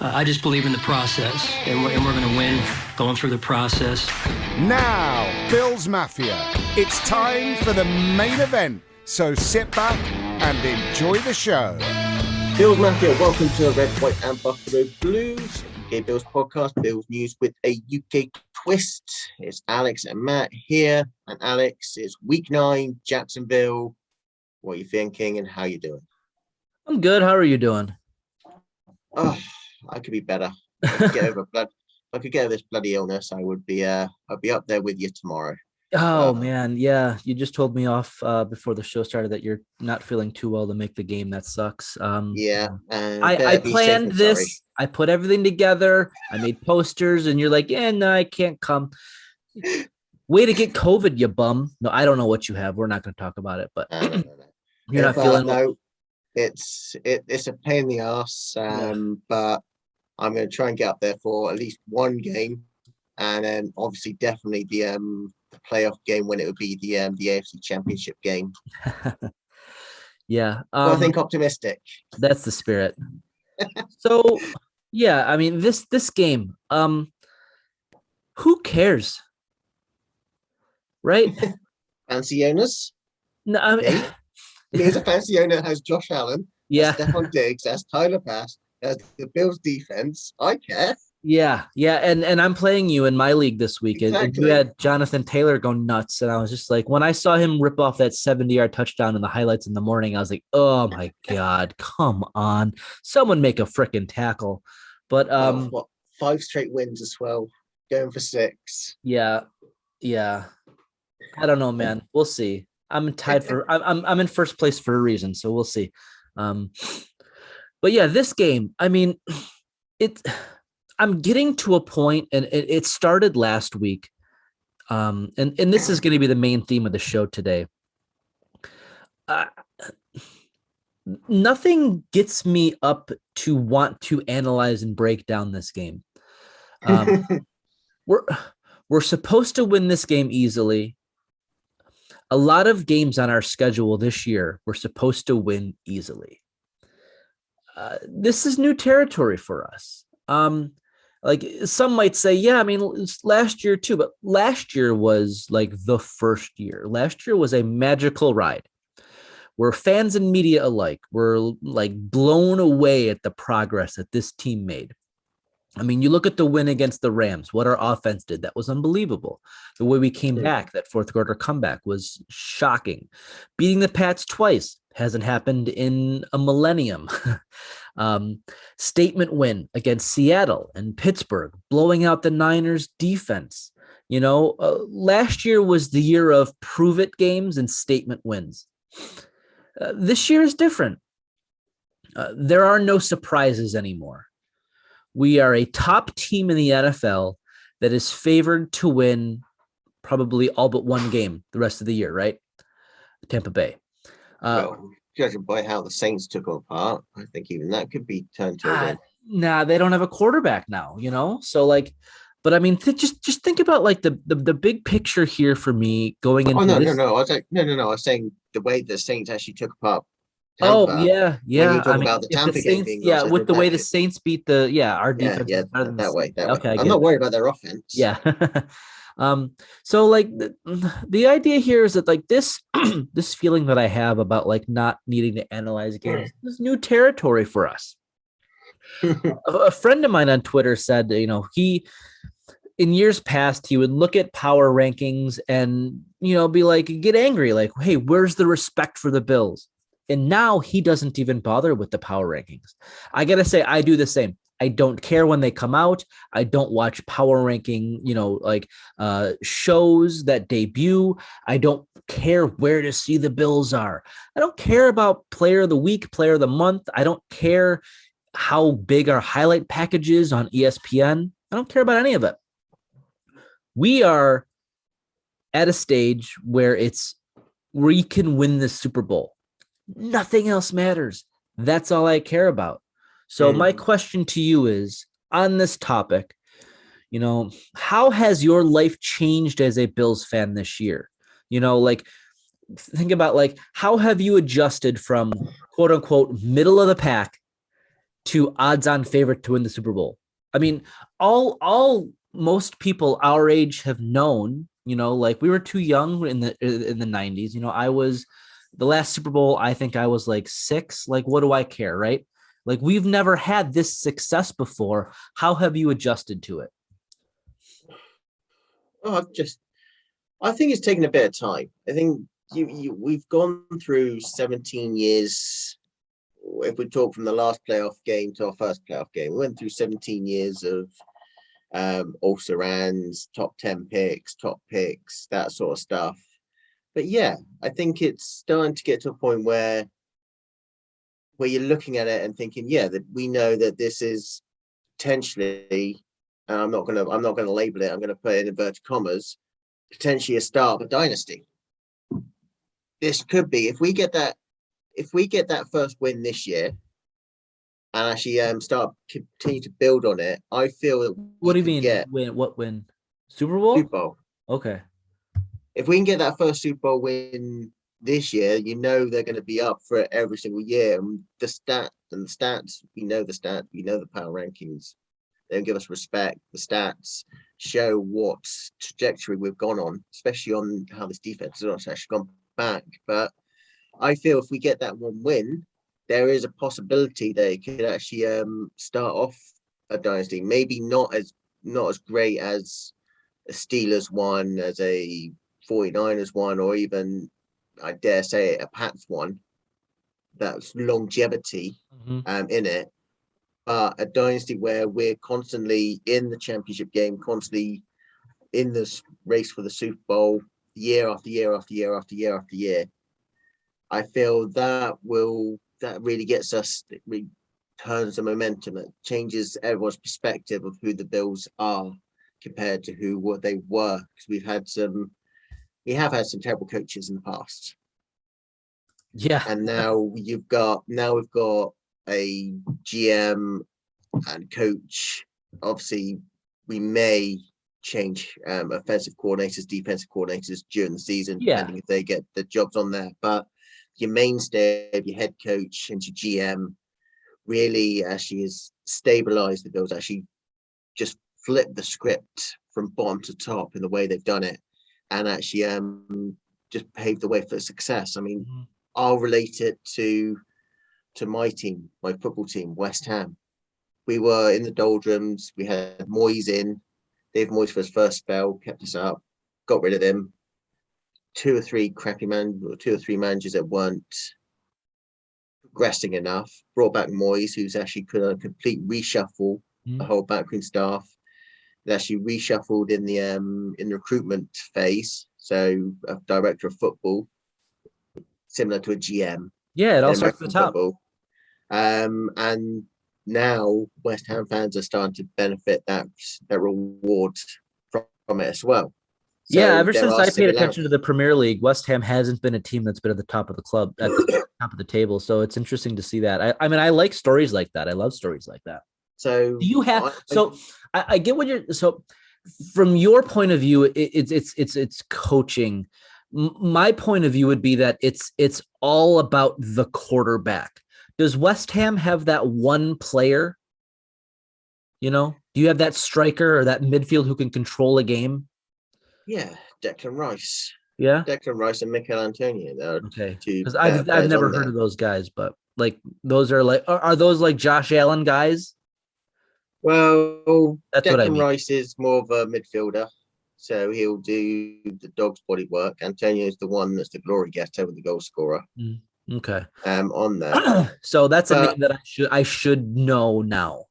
I just believe in the process, and we're going to win going through the process. Now, Bills Mafia, it's time for the main event. So sit back and enjoy the show. Bills Mafia, welcome to the Red, White and Buffalo Blues, UK Bills podcast, Bills news with a UK twist. It's Alex and Matt here, and Alex, it's week 9, Jacksonville. What are you thinking and how you doing? I'm good. How are you doing? Oh, I could be better. If I could get over this bloody illness, I'd be up there with you tomorrow. Oh man, yeah. You just told me off before the show started that you're not feeling too well to make the game. That sucks. I planned this. Sorry. I put everything together. I made posters, and you're like, "Yeah, no, I can't come." Way to get COVID, you bum. No, I don't know what you have. We're not going to talk about it, but no. You're not feeling no. It's a pain in the ass, but I'm going to try and get up there for at least one game, and then obviously definitely the playoff game when it would be the AFC Championship game. Yeah, I think optimistic. That's the spirit. So, yeah, I mean this game. Who cares, right? Fancy owners. No, I mean, here's a fancy owner that has Josh Allen. Yeah, Stephon Diggs. That's Tyler Bass. That's the Bills defense. I care. Yeah, and I'm playing you in my league this week, and you had Jonathan Taylor go nuts, and I was just like, when I saw him rip off that 70-yard touchdown in the highlights in the morning, I was like, oh my god, come on, someone make a freaking tackle. But 5 straight wins as well, going for 6. Yeah, I don't know, man. We'll see. I'm tied for I'm in first place for a reason, so we'll see. But yeah, this game, I mean, I'm getting to a point, and it started last week, and this is going to be the main theme of the show today. Nothing gets me up to want to analyze and break down this game. We're supposed to win this game easily. A lot of games on our schedule this year we're supposed to win easily. This is new territory for us. Like some might say, yeah, I mean, it's last year too, but last year was like the first year. Last year was a magical ride where fans and media alike were like blown away at the progress that this team made. I mean, you look at the win against the Rams, what our offense did, that was unbelievable. The way we came back, that fourth quarter comeback was shocking. Beating the Pats twice hasn't happened in a millennium. Statement win against Seattle and Pittsburgh, blowing out the Niners defense. Last year was the year of prove it games and statement wins. This year is different. There are no surprises anymore. We are a top team in the NFL that is favored to win probably all but one game the rest of the year, right? Tampa Bay. Judging by how the Saints took them apart, I think even that could be turned to a win. Nah, they don't have a quarterback now, So but I mean, just think about like the big picture here for me going into. No. I was saying the way the Saints actually took apart Tampa. Oh yeah. When you talk about the Tampa game being with the way the Saints beat our defense. Yeah, that way. Okay, I'm not worried about their offense. Yeah. So like the idea here is that like this this feeling that I have about like not needing to analyze games is new territory for us. A friend of mine on Twitter said, he in years past he would look at power rankings and be like, get angry, like, hey, where's the respect for the Bills? And now he doesn't even bother with the power rankings. I gotta say, I do the same. I don't care when they come out. I don't watch power ranking, shows that debut. I don't care where to see the Bills are. I don't care about player of the week, player of the month. I don't care how big our highlight package is on ESPN. I don't care about any of it. We are at a stage where we can win the Super Bowl. Nothing else matters. That's all I care about. So my question to you is, on this topic, how has your life changed as a Bills fan this year? Think about how have you adjusted from quote unquote middle of the pack to odds-on favorite to win the Super Bowl. I mean, most people our age have known, like we were too young in the 90s. I was the last Super Bowl, I think I was like 6. Like, what do I care, right? Like, we've never had this success before. How have you adjusted to it? Oh, I think it's taken a bit of time. I think we've gone through 17 years. If we talk from the last playoff game to our first playoff game, we went through 17 years of also rans, top 10 picks, top picks, that sort of stuff. But yeah, I think it's starting to get to a point where you're looking at it and thinking, yeah, that we know that this is potentially, and I'm not gonna label it, I'm gonna put it in inverted commas, potentially a start of a dynasty. This could be, if we get that first win this year and actually continue to build on it, I feel that what do you mean win? What win? Super Bowl? Super Bowl. Okay. If we can get that first Super Bowl win this year, they're going to be up for it every single year. And the stats, we know the stats, we know the power rankings. They don't give us respect. The stats show what trajectory we've gone on, especially on how this defense has actually gone back. But I feel if we get that one win, there is a possibility that it could actually start off a dynasty. Maybe not as great as a Steelers one, as a 49ers one, or even, I dare say, a Pats one. That's longevity in it. But a dynasty where we're constantly in the championship game, constantly in this race for the Super Bowl, year after year after year after year after year. I feel that really gets us, it really turns the momentum. It changes everyone's perspective of who the Bills are compared to what they were. Because we have had some terrible coaches in the past. Yeah. And now we've got a GM and coach. Obviously, we may change offensive coordinators, defensive coordinators during the season, depending if they get the jobs on there. But your mainstay of your head coach and your GM really actually has stabilized the Bills, actually just flipped the script from bottom to top in the way they've done it, and actually just paved the way for success. I mean, I'll relate it to my team, my football team, West Ham. We were in the doldrums. We had Moyes in. Dave Moyes for his first spell, kept us up, got rid of him. Two or three managers that weren't progressing enough. Brought back Moyes, who's actually put a complete reshuffle the whole backroom staff. It actually reshuffled in the recruitment phase. So a director of football, similar to a GM. Yeah, it all starts at the top. Football. And now West Ham fans are starting to benefit that reward from it as well. So ever since I paid attention to the Premier League, West Ham hasn't been a team that's been at the top of the club, at the top of the table. So it's interesting to see that. I mean, I like stories like that. I love stories like that. So do you have? I get what you're. So from your point of view, it's coaching. My point of view would be that it's all about the quarterback. Does West Ham have that one player? Do you have that striker or that midfield who can control a game? Yeah, Declan Rice. Yeah, Declan Rice and Mikel Antonio. Okay, because I've never heard of those guys, but like those are those like Josh Allen guys? Well, that's Declan what I mean. Rice is more of a midfielder, so he'll do the dog's body work. Antonio is the one that's the glory getter with the goal scorer. Okay. On there. So that's a name that I should know now.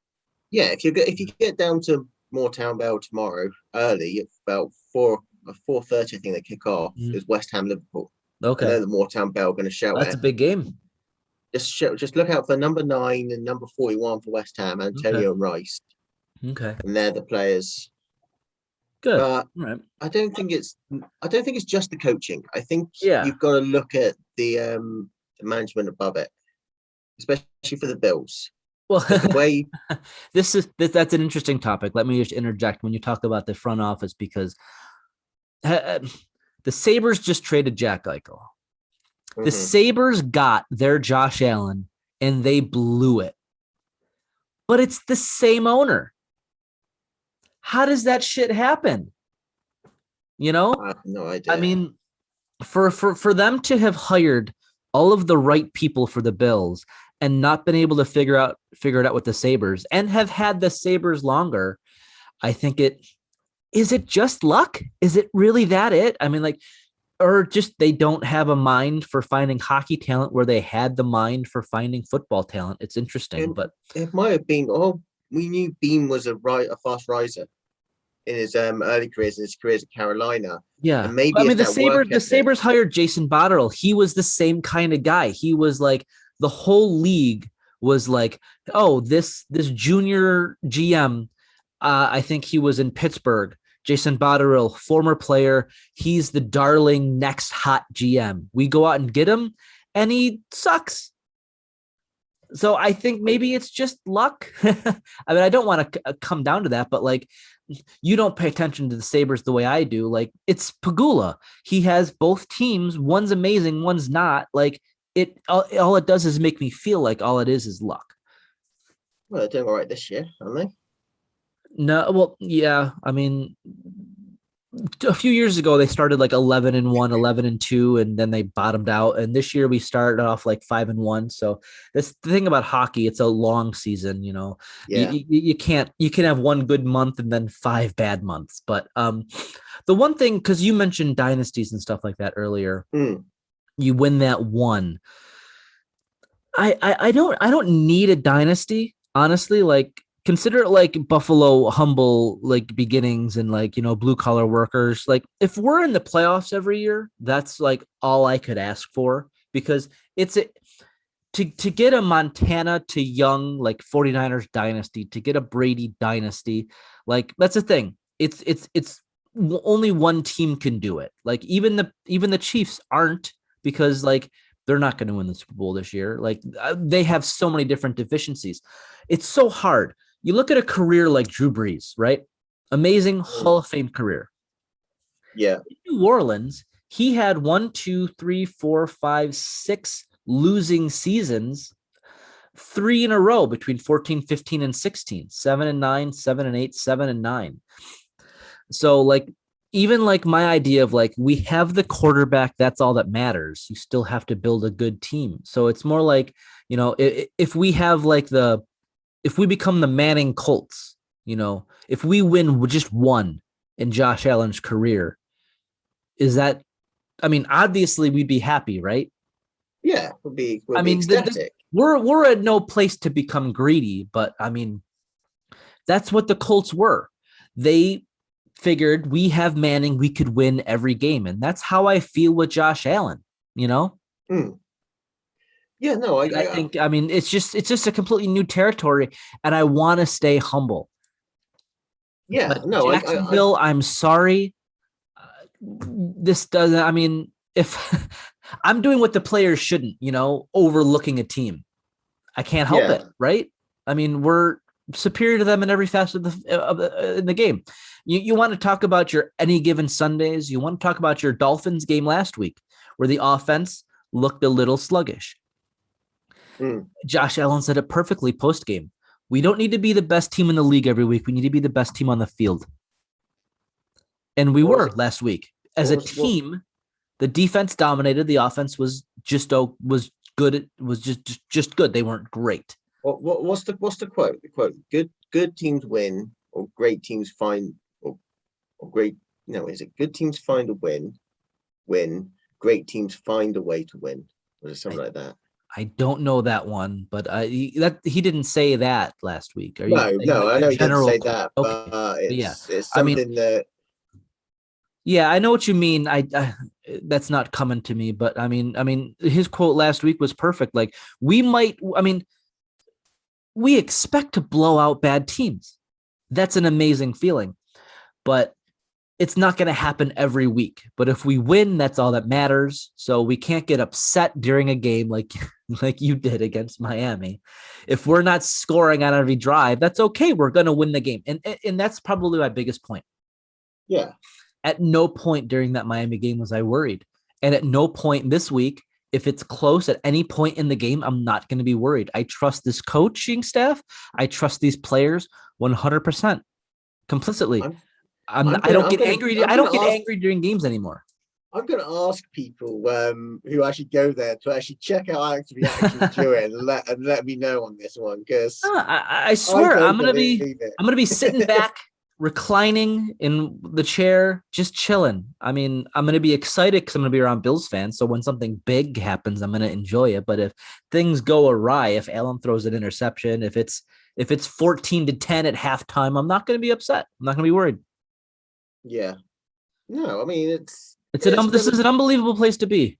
Yeah, if you get down to Moortown Bell tomorrow early, about 4:30, I think they kick off. Is West Ham Liverpool. Okay. I know the Moortown Bell going to show it. That's a big game. Just look out for number 9 and number 41 for West Ham, Antonio and Rice. Okay. And they're the players. Good. But right. I don't think it's just the coaching. I think you've got to look at the management above it, especially for the Bills. Well, the way that's an interesting topic. Let me just interject when you talk about the front office, because the Sabres just traded Jack Eichel. The Sabres got their Josh Allen and they blew it. but it's the same owner. How does that shit happen? You know, I have no idea. I mean, for them to have hired all of the right people for the Bills and not been able to figure it out with the Sabres and have had the Sabres longer, I think is it just luck? Is it really that it? I mean, like, or just they don't have a mind for finding hockey talent where they had the mind for finding football talent. It's interesting, but it might have been. Oh, we knew Beam was a fast riser in his early careers, in his careers at Carolina. yeah. And maybe I mean, it's that work The ethic. Sabres hired Jason Botterill. He was the same kind of guy. He was like, the whole league was like, oh, this junior GM, I think he was in Pittsburgh. Jason Botterill, former player. He's the darling next hot GM. We go out and get him, and he sucks. So I think maybe it's just luck. I mean, I don't want to come down to that, but like, you don't pay attention to the Sabres the way I do. Like, it's Pagula. He has both teams. One's amazing, one's not. Like, all it does is make me feel like all it is luck. Well, they're doing all right this year, aren't they? No, well, yeah. I mean, a few years ago they started like 11-1, 11-2, and then they bottomed out. And this year we started off like 5-1. So that's the thing about hockey; it's a long season. You know, Yeah. you can have one good month and then 5 bad months. But the one thing, because you mentioned dynasties and stuff like that earlier, you win that one. I don't need a dynasty, honestly. Like, consider it like Buffalo humble like beginnings and like, you know, blue collar workers. Like, if we're in the playoffs every year, that's like all I could ask for, because to get a Montana to Young like 49ers dynasty, to get a Brady dynasty, like, that's the thing. It's only one team can do it. Like, even the Chiefs aren't, because like they're not going to win the Super Bowl this year. Like, they have so many different deficiencies. It's so hard. You look at a career like Drew Brees, right? Amazing Hall of Fame career. Yeah. In New Orleans, he had 1, 2, 3, 4, 5, 6 losing seasons, 3 in a row between 14, 15, and 16, 7-9, 7-8, 7-9. So like, even like my idea of like, we have the quarterback, that's all that matters. You still have to build a good team. So it's more like, you know, if we have like if we become the Manning Colts, you know, if we win just one in Josh Allen's career, is that, I mean, obviously we'd be happy, right? Yeah, we'll be ecstatic. We're at no place to become greedy, but I mean, that's what the Colts were. They figured, we have Manning, we could win every game. And that's how I feel with Josh Allen, you know? Yeah, no, I think, I mean, it's just a completely new territory, and I want to stay humble. Yeah, but no, Jacksonville, I'm sorry. This doesn't, I mean, if I'm doing what the players shouldn't, you know, overlooking a team, I can't help it, right? I mean, we're superior to them in every facet in the game. You want to talk about your any given Sundays. You want to talk about your Dolphins game last week, where the offense looked a little sluggish. Josh Allen said it perfectly post game. We don't need to be the best team in the league every week. We need to be the best team on the field. And we were last week. As a team, the defense dominated. The offense was just good. It was just good. They weren't great. What's the quote? The quote: "Good teams win, or great teams find, or great. No, is it good teams find a win? Win. Great teams find a way to win." Or something like that. I don't know that one, but he didn't say that last week. No, I know he didn't say that, but it's something that. Yeah, I know what you mean. I that's not coming to me, but I mean, his quote last week was perfect. Like, we expect to blow out bad teams. That's an amazing feeling, but it's not going to happen every week. But if we win, that's all that matters. So we can't get upset during a game like you did against Miami. If we're not scoring on every drive, that's okay. We're going to win the game. And that's probably my biggest point. Yeah. At no point during that Miami game was I worried. And at no point this week if it's close at any point in the game, I'm not going to be worried. I trust this coaching staff. I trust these players 100% complicitly. I don't get angry. I don't get angry during games anymore. I'm going to ask people who actually go there to actually check out Alex's reaction to it and let me know on this one, because I swear I'm going to be sitting back, reclining in the chair, just chilling. I mean, I'm going to be excited because I'm going to be around Bills fans. So when something big happens, I'm going to enjoy it. But if things go awry, if Allen throws an interception, if it's 14-10 at halftime, I'm not going to be upset. I'm not going to be worried. Yeah. No, I mean, this is an unbelievable place to be.